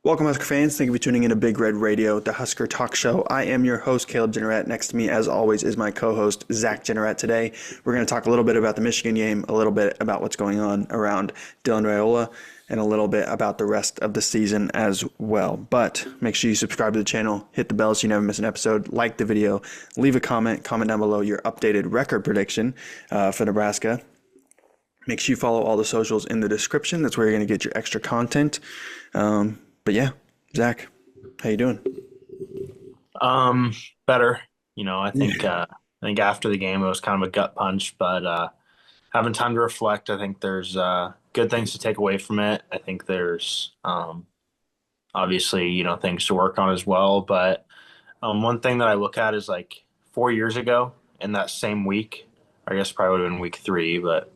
Welcome, Husker fans. Thank you for tuning in to Big Red Radio, the Husker Talk Show. I am your host, Caleb Jenneret. Next to me, as always, is my co-host, Zach Jenneret. Today, we're going to talk a little bit about the Michigan game, a little bit about what's going on around Dylan Raiola, and a little bit about the rest of the season as well. But make sure you subscribe to the channel, hit the bell so you never miss an episode, like the video, leave a comment down below your updated record prediction for Nebraska. Make sure you follow all the socials in the description. That's where you're going to get your extra content. But yeah, Zach, how you doing? Better. I think after the game it was kind of a gut punch, but having time to reflect, I think there's good things to take away from it. I think there's obviously, things to work on as well. But one thing that I look at is like 4 years ago in that same week, I guess probably would have been week 3, but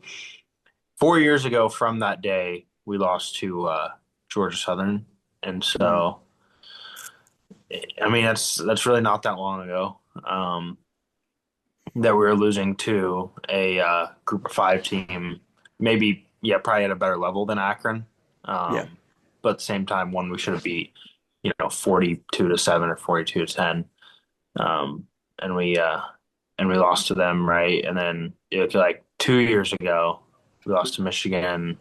4 years ago from that day, we lost to Georgia Southern. And so, I mean, that's really not that long ago that we were losing to a group of 5 team, maybe, probably at a better level than Akron. But at the same time, one we should have beat, 42-7 or 42-10. And we lost to them, right? And then like 2 years ago, we lost to Michigan.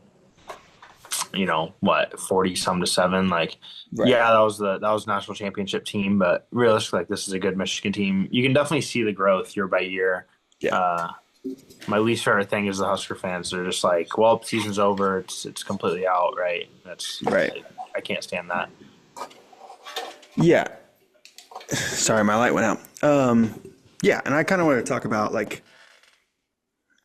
40-some-7. Like, right. Yeah, that was national championship team, but realistically, like, this is a good Michigan team. You can definitely see the growth year by year. Yeah. My least favorite thing is the Husker fans. They're just like, well, season's over. It's completely out, right? That's right. I can't stand that. Yeah. Sorry, my light went out. Yeah, and I kind of want to talk about, like,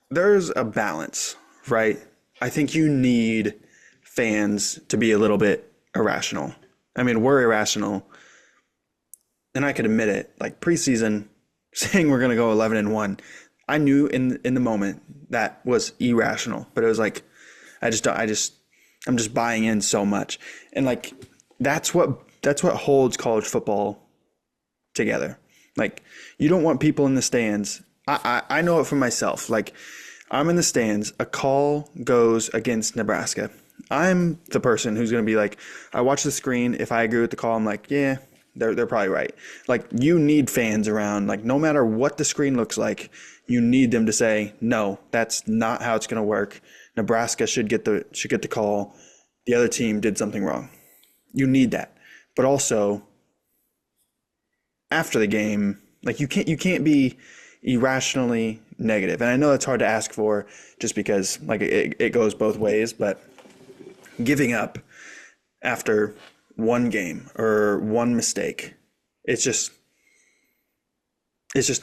there's a balance, right? I think you need fans to be a little bit irrational. I mean, we're irrational, and I could admit it. Like, preseason, saying we're going to go 11-1, I knew in the moment that was irrational, but it was like, I'm just buying in so much. And like, that's what holds college football together. Like, you don't want people in the stands. I know it for myself. Like, I'm in the stands, a call goes against Nebraska. I'm the person who's going to be like, I watch the screen. If I agree with the call, I'm like, yeah, they're probably right. Like, you need fans around. Like, no matter what the screen looks like, you need them to say, no, that's not how it's going to work. Nebraska should get the call. The other team did something wrong. You need that. But also, after the game, like, you can't be irrationally negative. And I know that's hard to ask for just because, like, it goes both ways, but giving up after one game or one mistake, it's just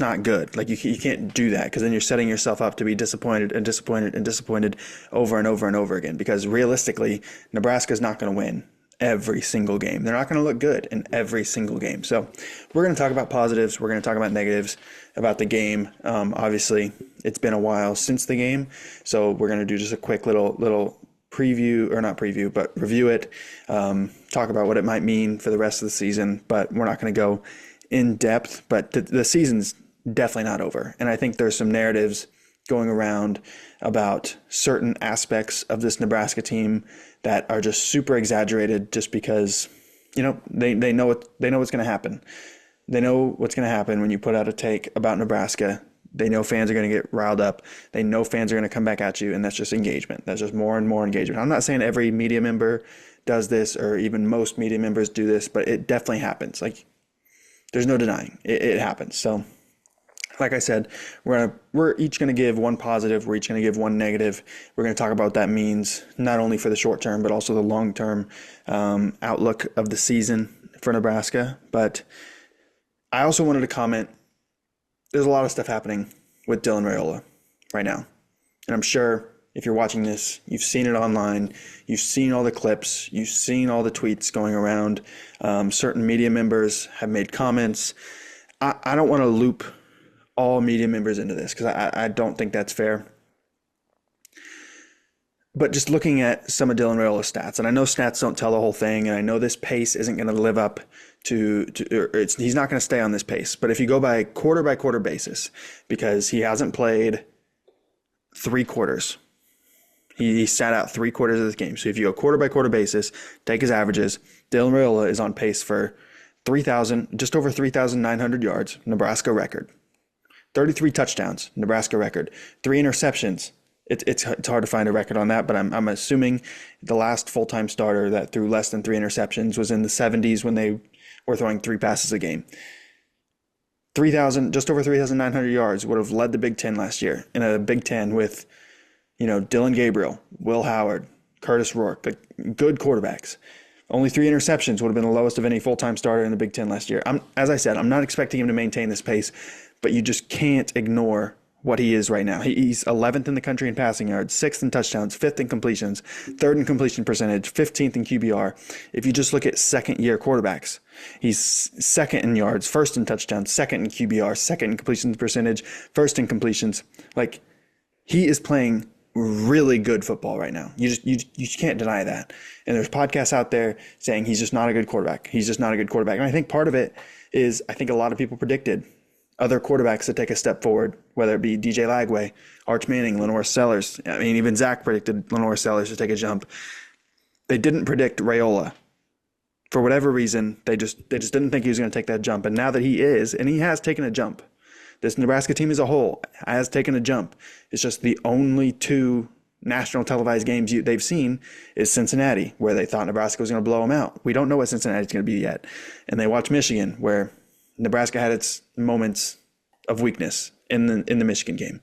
not good. Like, you can't do that, because then you're setting yourself up to be disappointed and disappointed and disappointed over and over and over again, because realistically, Nebraska's not going to win every single game. They're not going to look good in every single game. So we're going to talk about positives. We're going to talk about negatives about the game. Obviously, it's been a while since the game, so we're going to do just a quick little preview, or not preview, but review it, talk about what it might mean for the rest of the season, but we're not going to go in depth. But the season's definitely not over. And I think there's some narratives going around about certain aspects of this Nebraska team that are just super exaggerated, just because, they know what's going to happen. They know what's going to happen when you put out a take about Nebraska. They know fans are going to get riled up. They know fans are going to come back at you, and that's just engagement. That's just more and more engagement. I'm not saying every media member does this, or even most media members do this, but it definitely happens. Like, there's no denying it happens. So, like I said, we're each going to give one positive. We're each going to give one negative. We're going to talk about what that means, not only for the short term, but also the long term outlook of the season for Nebraska. But I also wanted to comment, there's a lot of stuff happening with Dylan Raiola right now. And I'm sure if you're watching this, you've seen it online. You've seen all the clips. You've seen all the tweets going around. Certain media members have made comments. I don't want to loop all media members into this, because I don't think that's fair. But just looking at some of Dylan Raiola's stats, and I know stats don't tell the whole thing, and I know this pace isn't going to live up he's not going to stay on this pace. But if you go by quarter basis, because he hasn't played 3 quarters, He sat out 3/4 of this game. So if you go quarter by quarter basis, take his averages, Dylan Raiola is on pace for 3,000, just over 3,900 yards, Nebraska record. 33 touchdowns, Nebraska record. 3 interceptions. It's hard to find a record on that, but I'm assuming the last full-time starter that threw less than 3 interceptions was in the 70s when they were throwing 3 passes a game. 3,000, just over 3,900 yards would have led the Big Ten last year in a Big Ten with, Dylan Gabriel, Will Howard, Curtis Rourke, the good quarterbacks. Only 3 interceptions would have been the lowest of any full-time starter in the Big Ten last year. As I said, I'm not expecting him to maintain this pace, but you just can't ignore what he is right now. He's 11th in the country in passing yards, 6th in touchdowns, 5th in completions, 3rd in completion percentage, 15th in QBR. If you just look at second-year quarterbacks, he's 2nd in yards, 1st in touchdowns, 2nd in QBR, 2nd in completion percentage, 1st in completions. He is playing really good football right now. You just can't deny that. And there's podcasts out there saying he's just not a good quarterback. He's just not a good quarterback. And I think part of it is I think a lot of people predicted other quarterbacks to take a step forward, whether it be DJ Lagway, Arch Manning, Lenore Sellers. I mean, even Zach predicted Lenore Sellers to take a jump. They didn't predict Raiola. For whatever reason, they just didn't think he was going to take that jump. And now that he is, and he has taken a jump, this Nebraska team as a whole has taken a jump. It's just the only 2 national televised games they've seen is Cincinnati, where they thought Nebraska was going to blow them out. We don't know what Cincinnati's going to be yet. And they watch Michigan, where Nebraska had its moments of weakness in the Michigan game.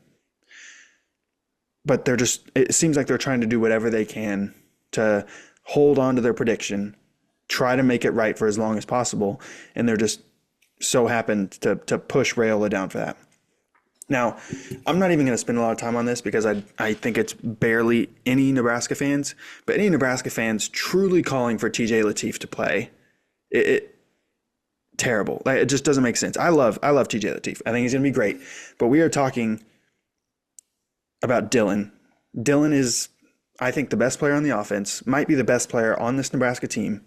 But it seems like they're trying to do whatever they can to hold on to their prediction, try to make it right for as long as possible, and they're just so happened to push Raiola down for that. Now, I'm not even going to spend a lot of time on this because I think it's barely any Nebraska fans, but any Nebraska fans truly calling for TJ Lateef to play, terrible. It just doesn't make sense. I love TJ Lateef. I think he's going to be great, but we are talking about Dylan. Dylan is, I think, the best player on the offense, might be the best player on this Nebraska team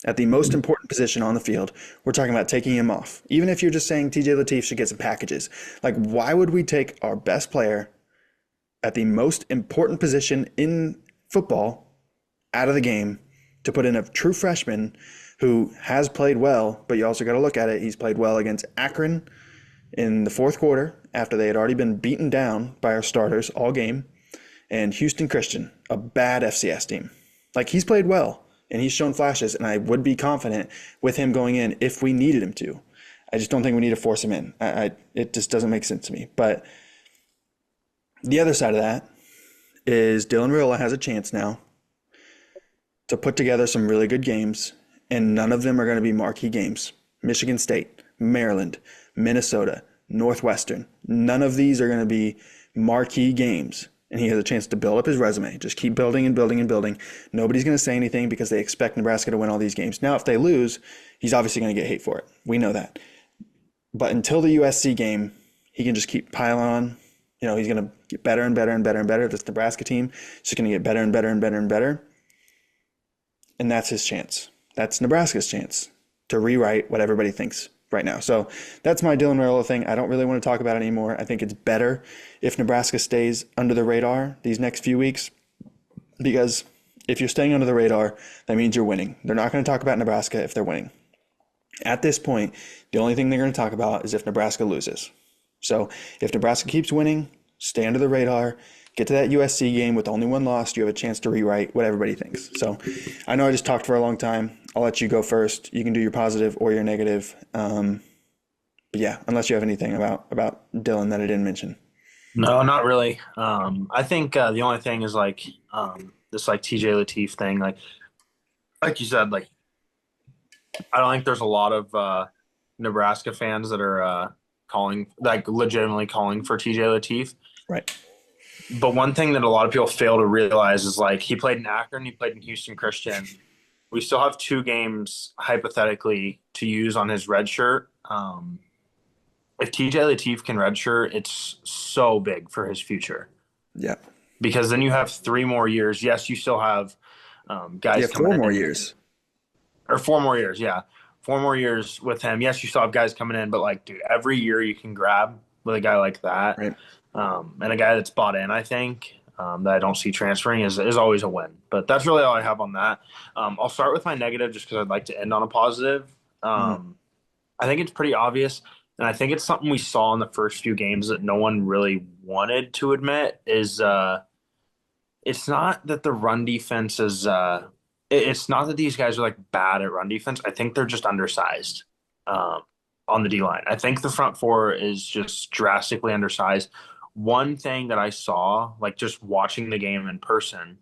at the most important position on the field. We're talking about taking him off. Even if you're just saying TJ Lateef should get some packages, why would we take our best player at the most important position in football out of the game to put in a true freshman who has played well, but you also got to look at it. He's played well against Akron in the 4th quarter after they had already been beaten down by our starters all game, and Houston Christian, a bad FCS team. He's played well. And he's shown flashes, and I would be confident with him going in if we needed him to. I just don't think we need to force him in. It just doesn't make sense to me. But the other side of that is Dylan Raiola has a chance now to put together some really good games, and none of them are going to be marquee games. Michigan State, Maryland, Minnesota, Northwestern. None of these are going to be marquee games. And he has a chance to build up his resume. Just keep building and building and building. Nobody's going to say anything because they expect Nebraska to win all these games. Now, if they lose, he's obviously going to get hate for it. We know that. But until the USC game, he can just keep piling on. He's going to get better and better and better and better. This Nebraska team is just going to get better and better and better and better. And that's his chance. That's Nebraska's chance to rewrite what everybody thinks right now. So that's my Dylan Raiola thing. I don't really want to talk about it anymore. I think it's better if Nebraska stays under the radar these next few weeks, because if you're staying under the radar, that means you're winning. They're not going to talk about Nebraska if they're winning. At this point, the only thing they're going to talk about is if Nebraska loses. So if Nebraska keeps winning, stay under the radar, get to that USC game with only one loss, you have a chance to rewrite what everybody thinks. So I know I just talked for a long time. I'll let you go first. You can do your positive or your negative. But yeah, unless you have anything about Dylan that I didn't mention. No, not really. I think the only thing is this TJ Lateef thing. Like you said, I don't think there's a lot of Nebraska fans that are legitimately calling for TJ Lateef. Right. But one thing that a lot of people fail to realize is he played in Akron, he played in Houston Christian. We still have 2 games hypothetically to use on his red shirt. If TJ Lateef can redshirt, it's so big for his future. Yeah. Because then you have 3 more years. Yes, you still have guys coming in. 4 more years. Or 4 more years, yeah. 4 more years with him. Yes, you still have guys coming in, but dude, every year you can grab with a guy like that. Right. And a guy that's bought in, I think. that I don't see transferring is always a win. But that's really all I have on that. I'll start with my negative just because I'd like to end on a positive. Mhm. I think it's pretty obvious, and I think it's something we saw in the first few games that no one really wanted to admit is it's not that the run defense is it's not that these guys are like bad at run defense. I think they're just undersized um, on the D line. I think the front four is just drastically undersized. One thing that I saw, like just watching the game in person,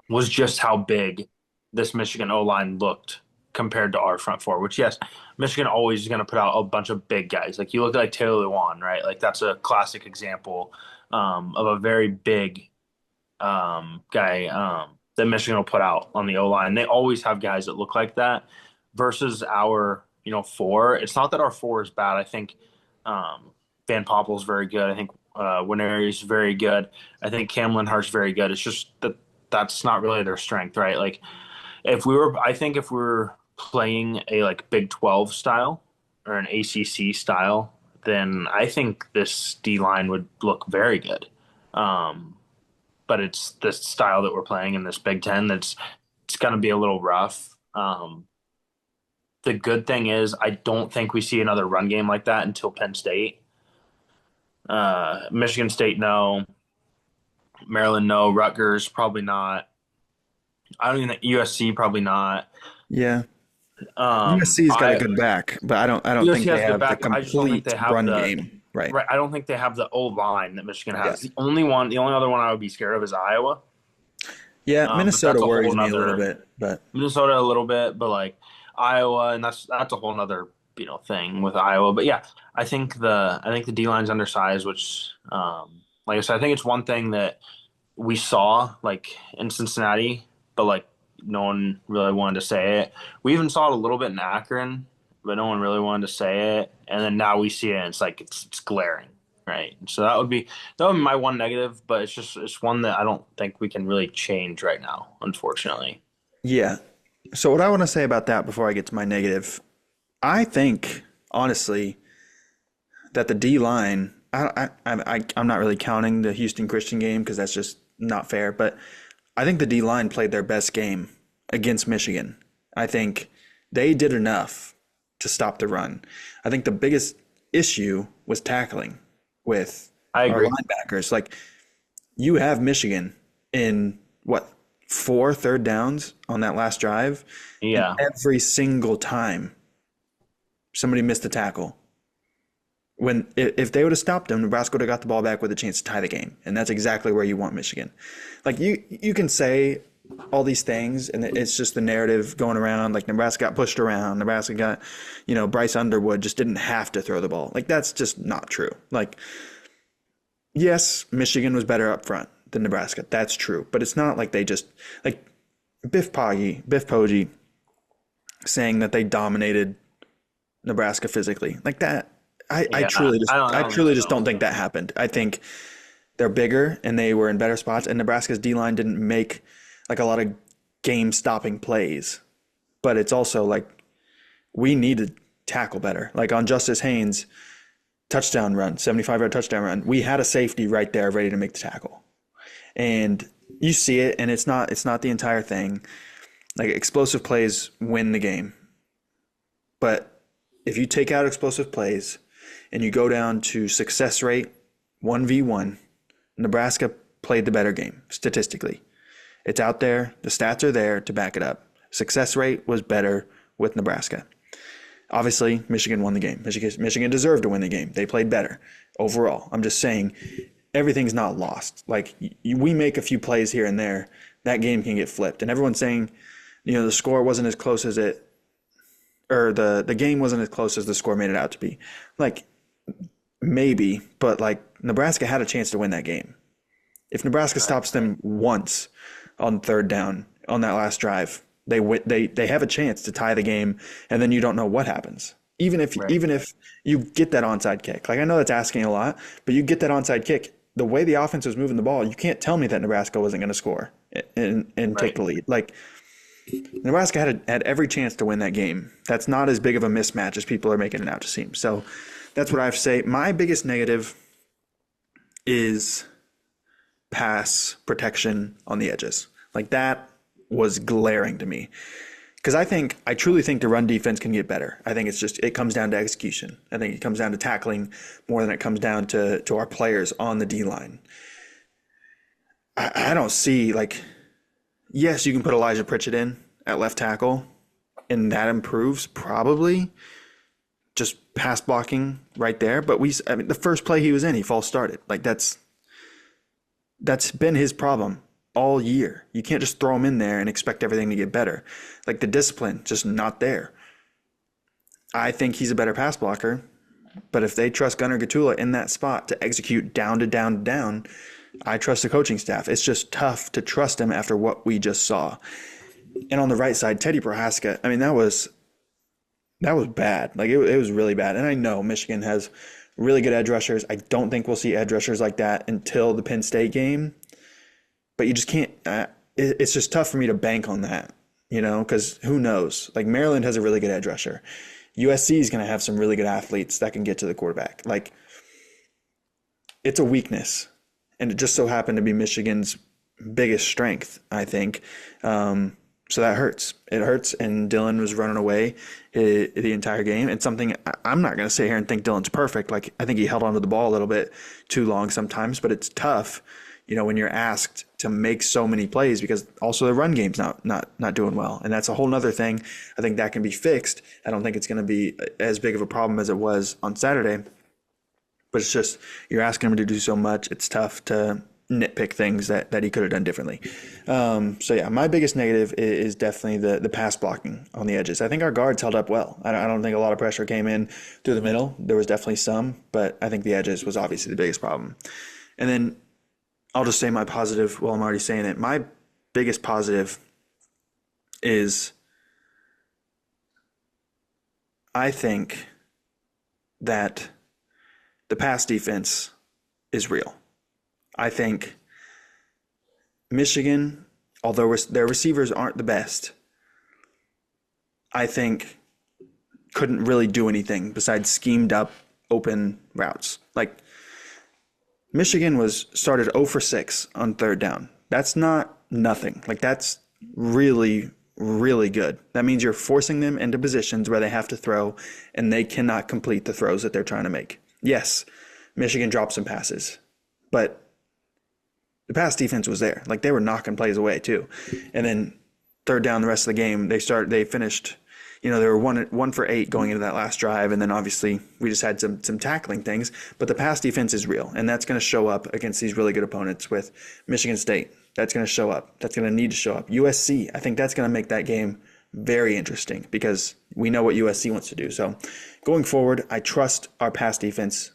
was just how big this Michigan O line looked compared to our front four. Which, yes, Michigan always is going to put out a bunch of big guys. Like you look at like Taylor Lewan, right? Like that's a classic example of a very big guy that Michigan will put out on the O line. They always have guys that look like that versus our, four. It's not that our four is bad. I think Van Poppel's very good. I think Winery's very good. I think Cam Linhart's very good. It's just that that's not really their strength, right? Like I think if we were playing a like Big 12 style or an ACC style, then I think this D line would look very good. But it's this style that we're playing in this Big Ten it's going to be a little rough. The good thing is I don't think we see another run game like that until Penn State. Michigan State, no. Maryland, no. Rutgers, probably not. I don't even think USC, probably not. Yeah. USC's got a I good back, but I don't think USC they has good have the back. I just don't think complete they have run the game. Right. right. I don't think they have the old line that Michigan Yeah. has. The only other one I would be scared of is Iowa. Yeah, But Minnesota that's a whole worries me a little nother bit, but Minnesota a little bit, but like Iowa, and that's a whole nother thing with Iowa. But yeah, I think the D line's undersized, which like I said, I think it's one thing that we saw like in Cincinnati, but like no one really wanted to say it. We even saw it a little bit in Akron, but no one really wanted to say it. And then now we see it, and it's like it's glaring, right? So that would be my one negative, but it's one that I don't think we can really change right now, unfortunately. yeah. So what I want to say about that before I get to my negative, I think honestly that the D line, I'm not really counting the Houston Christian game because that's just not fair, but I think the D line played their best game against Michigan. I think they did enough to stop the run. I think the biggest issue was tackling with I our agree. linebackers. Like you have Michigan in what, four third downs on that last drive, and Yeah, every single time somebody missed a tackle. When if they would have stopped them, Nebraska would have got the ball back with a chance to tie the game, and that's exactly where you want Michigan. Like you can say all these things, and it's just the narrative going around. Like Nebraska got pushed around, Nebraska got, Bryce Underwood just didn't have to throw the ball. Like that's just not true. Like yes, Michigan was better up front than Nebraska. That's true, but it's not like they just like Biff Poggi saying that they dominated Nebraska physically like that. I yeah. truly just I I don't think truly just so. don't think that happened. I think they're bigger and they were in better spots, and Nebraska's D line didn't make like a lot of game stopping plays. But it's also like we need to tackle better. Like on Justice Haynes' touchdown run, 75-yard touchdown run, we had a safety right there ready to make the tackle. And you see it, and it's not the entire thing. Like explosive plays win the game. But if you take out explosive plays and you go down to success rate 1v1, Nebraska played the better game statistically. It's out there. The stats are there to back it up. Success rate was better with Nebraska. Obviously, Michigan won the game. Michigan deserved to win the game. They played better overall. I'm just saying everything's not lost. Like we make a few plays here and there, that game can get flipped. And everyone's saying, the score wasn't as close as the game wasn't as close as the score made it out to be. Like maybe, but like Nebraska had a chance to win that game. If Nebraska stops them once on third down on that last drive, they have a chance to tie the game, and then you don't know what happens. Even if Right. even if you get that onside kick, like I know that's asking a lot, but you get that onside kick. The way the offense was moving the ball, you can't tell me that Nebraska wasn't going to score and take Right. the lead. Like Nebraska had every chance to win that game. That's not as big of a mismatch as people are making it out to seem. So that's what I have to say. My biggest negative is pass protection on the edges. Like that was glaring to me. Because I truly think the run defense can get better. I think it comes down to execution. I think it comes down to tackling more than it comes down to our players on the D line. I don't see, like, yes, you can put Elijah Pritchett in at left tackle, and that improves probably just pass blocking right there. But the first play he was in, he false started. Like that's been his problem all year. You can't just throw him in there and expect everything to get better. Like the discipline, just not there. I think he's a better pass blocker, but if they trust Gunnar Gatula in that spot to execute down to down to down, I trust the coaching staff. It's just tough to trust him after what we just saw. And on the right side, Teddy Prohaska, I mean, that was bad. Like it was really bad. And I know Michigan has really good edge rushers. I don't think we'll see edge rushers like that until the Penn State game. But you just can't. It's just tough for me to bank on that, because who knows? Like Maryland has a really good edge rusher. USC is going to have some really good athletes that can get to the quarterback. Like it's a weakness, and it just so happened to be Michigan's biggest strength, I think. So that hurts. It hurts, and Dylan was running away the entire game. And something I'm not going to sit here and think Dylan's perfect. Like I think he held onto the ball a little bit too long sometimes, but it's tough. When you're asked to make so many plays, because also the run game's not doing well. And that's a whole nother thing. I think that can be fixed. I don't think it's going to be as big of a problem as it was on Saturday. But it's just, you're asking him to do so much. It's tough to nitpick things that he could have done differently. So yeah, my biggest negative is definitely the pass blocking on the edges. I think our guards held up well. I don't think a lot of pressure came in through the middle. There was definitely some, but I think the edges was obviously the biggest problem. And then I'll just say my positive. Well, I'm already saying it. My biggest positive is I think that the pass defense is real. I think Michigan, although their receivers aren't the best, I think couldn't really do anything besides schemed up open routes. Like Michigan started 0 for 6 on third down. That's not nothing. Like that's really, really good. That means you're forcing them into positions where they have to throw and they cannot complete the throws that they're trying to make. Yes, Michigan dropped some passes, but the pass defense was there. Like they were knocking plays away too. And then third down the rest of the game, they finished, they were 1 for 8 going into that last drive. And then obviously we just had some tackling things, but the pass defense is real. And that's going to show up against these really good opponents with Michigan State. That's going to show up. That's going to need to show up. USC, I think that's going to make that game very interesting because we know what USC wants to do. So going forward, I trust our pass defense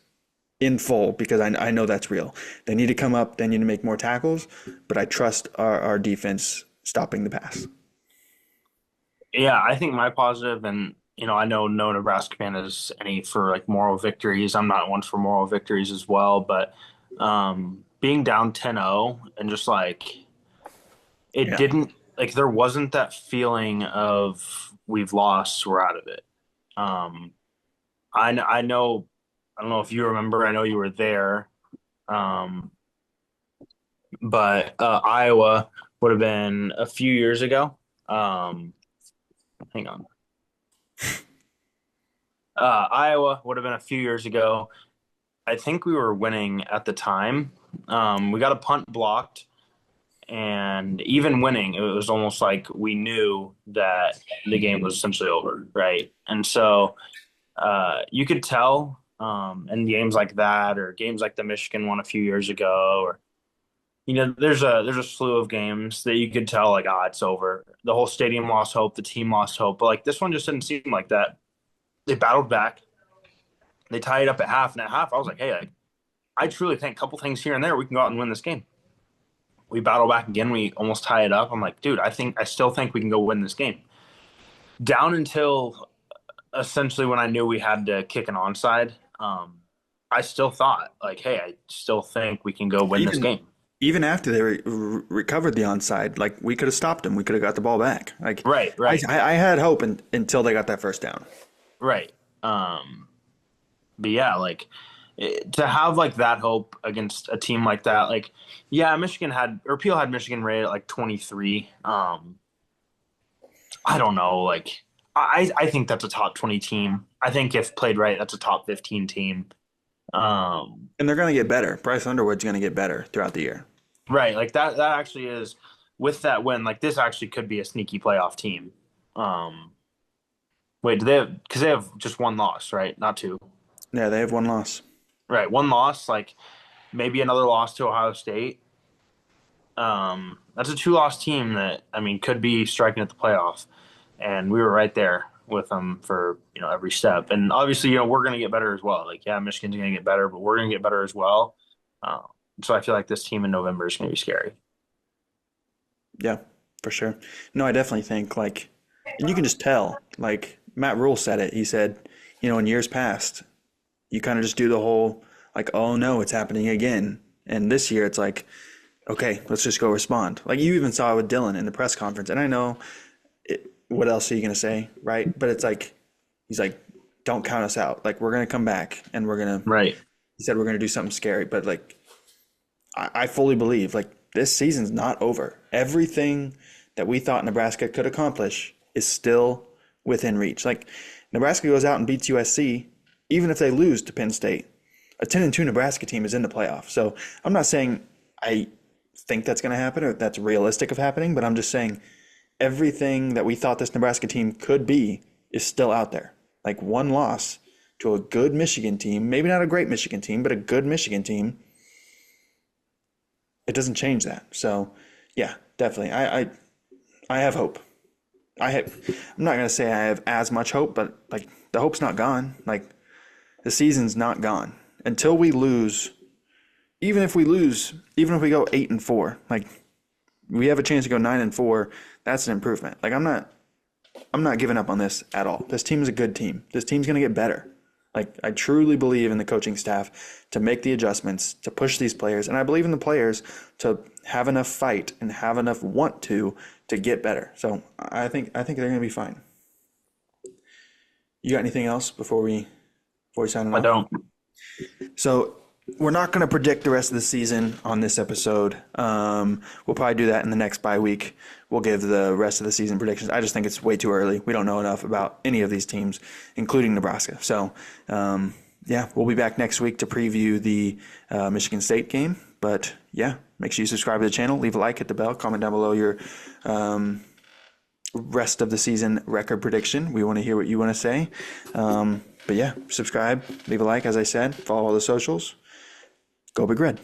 in full because I know that's real. They need to come up. They need to make more tackles, but I trust our defense stopping the pass. Yeah, I think my positive, and I know no Nebraska fan is any for like moral victories. I'm not one for moral victories as well, but being down 10-0 and just like it didn't like there wasn't that feeling of we've lost, we're out of it. I know I don't know if you remember. I know you were there, but Iowa would have been a few years ago. Hang on. Iowa would have been a few years ago. I think we were winning at the time. We got a punt blocked, and even winning, it was almost like we knew that the game was essentially over, right? And so you could tell in games like that, or games like the Michigan one a few years ago, or there's a slew of games that you could tell like, it's over. The whole stadium lost hope, the team lost hope, but like this one just didn't seem like that. They battled back. They tied it up at half, and at half, I was like, hey, I truly think a couple things here and there, we can go out and win this game. We battle back again. We almost tie it up. I'm like, dude, I still think we can go win this game. Down until essentially when I knew we had to kick an onside, I still thought like, hey, I still think we can go win this game. Even after they recovered the onside, like we could have stopped them. We could have got the ball back. Like right. I had hope until they got that first down. Right. But yeah, like To have like that hope against a team like that, like yeah, Peel had Michigan rated at like 23. I don't know, like I think that's a top 20 team. I think if played right, that's a top 15 team. Um, And they're going to get better. Bryce Underwood's going to get better throughout the year. right, like that actually is with that win, like this actually could be a sneaky playoff team. Um, wait, do they have because they have just one loss, right? Not two. Yeah, they have one loss. Right, one loss, like maybe another loss to Ohio State. That's a two-loss team that I mean could be striking at the playoff, and we were right there with them for every step. And obviously, we're going to get better as well. Like, yeah, Michigan's going to get better, but we're going to get better as well. Um, so I feel like this team in November is going to be scary. Yeah, for sure. No, I definitely think like, and you can just tell. Like Matt Rule said it. He said, in years past, you kind of just do the whole like, oh no, it's happening again. And this year, it's like, okay, let's just go respond. Like you even saw it with Dylan in the press conference. And I know, what else are you gonna say, right? But it's like, he's like, don't count us out. Like we're gonna come back and we're gonna. Right. He said we're gonna do something scary, but like, I fully believe like this season's not over. Everything that we thought Nebraska could accomplish is still within reach. Like Nebraska goes out and beats USC, even if they lose to Penn State. A 10-2 Nebraska team is in the playoff. So I'm not saying I think that's going to happen or that's realistic of happening, but I'm just saying everything that we thought this Nebraska team could be is still out there. Like one loss to a good Michigan team, maybe not a great Michigan team, but a good Michigan team, it doesn't change that. So, yeah, definitely. I have hope. I'm not gonna say I have as much hope, but like the hope's not gone. Like the season's not gone until we lose. Even if we lose, even if we go 8-4, like we have a chance to go 9-4. That's an improvement. Like I'm not giving up on this at all. This team is a good team. This team's gonna get better. Like I truly believe in the coaching staff to make the adjustments, to push these players, and I believe in the players to have enough fight and have enough want to get better. So I think they're gonna be fine. You got anything else before we sign it I off? don't. So we're not going to predict the rest of the season on this episode. We'll probably do that in the next bye week. We'll give the rest of the season predictions. I just think it's way too early. We don't know enough about any of these teams, including Nebraska. So, yeah, we'll be back next week to preview the Michigan State game. But, yeah, make sure you subscribe to the channel, leave a like, hit the bell, comment down below your rest of the season record prediction. We want to hear what you want to say. But, yeah, subscribe, leave a like, as I said, follow all the socials. Go Big Red.